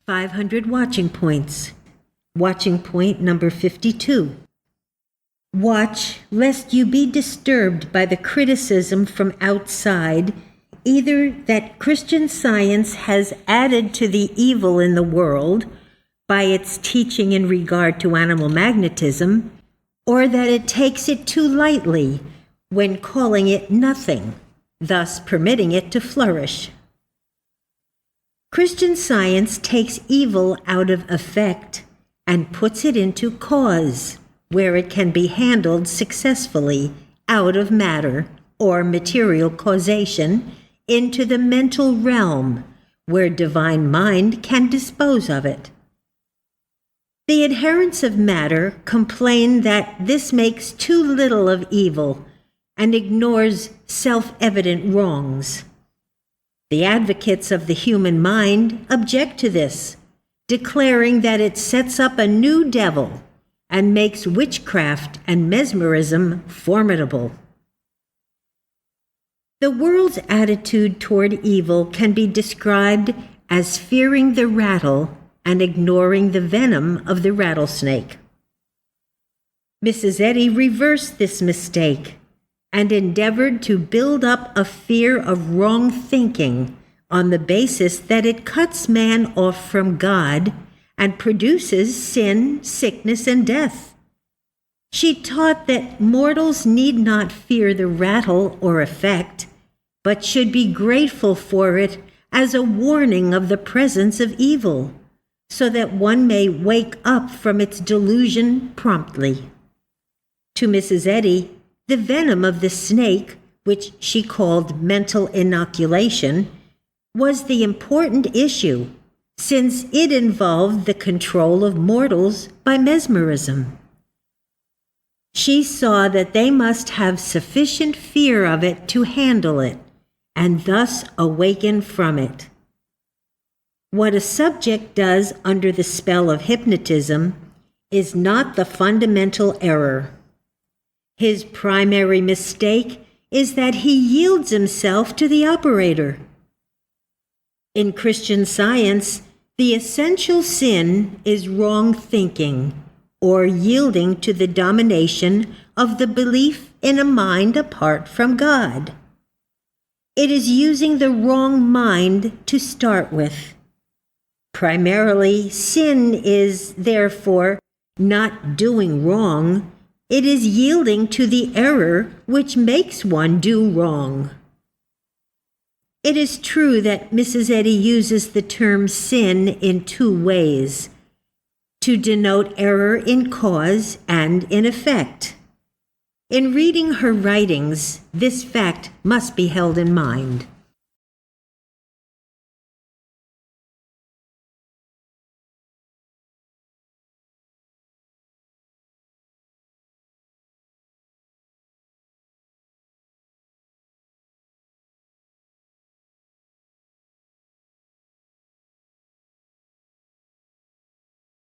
500 watching points. Watching point number 52. Watch lest you be disturbed by the criticism from outside, either that Christian Science has added to the evil in the world by its teaching in regard to animal magnetism, or that it takes it too lightly when calling it nothing, thus permitting it to flourish. Christian Science takes evil out of effect and puts it into cause, where it can be handled successfully out of matter or material causation into the mental realm, where divine mind can dispose of it. The adherents of matter complain that this makes too little of evil and ignores self-evident wrongs. The advocates of the human mind object to this, declaring that it sets up a new devil and makes witchcraft and mesmerism formidable. The world's attitude toward evil can be described as fearing the rattle and ignoring the venom of the rattlesnake. Mrs. Eddy reversed this mistake and endeavored to build up a fear of wrong thinking on the basis that it cuts man off from God and produces sin, sickness, and death. She taught that mortals need not fear the rattle or effect, but should be grateful for it as a warning of the presence of evil, so that one may wake up from its delusion promptly. To Mrs. Eddy, the venom of the snake, which she called mental inoculation, was the important issue, since it involved the control of mortals by mesmerism. She saw that they must have sufficient fear of it to handle it, and thus awaken from it. What a subject does under the spell of hypnotism is not the fundamental error. His primary mistake is that he yields himself to the operator. In Christian Science, the essential sin is wrong thinking, or yielding to the domination of the belief in a mind apart from God. It is using the wrong mind to start with. Primarily, sin is, therefore, not doing wrong. It is yielding to the error which makes one do wrong. It is true that Mrs. Eddy uses the term sin in two ways, to denote error in cause and in effect. In reading her writings, this fact must be held in mind.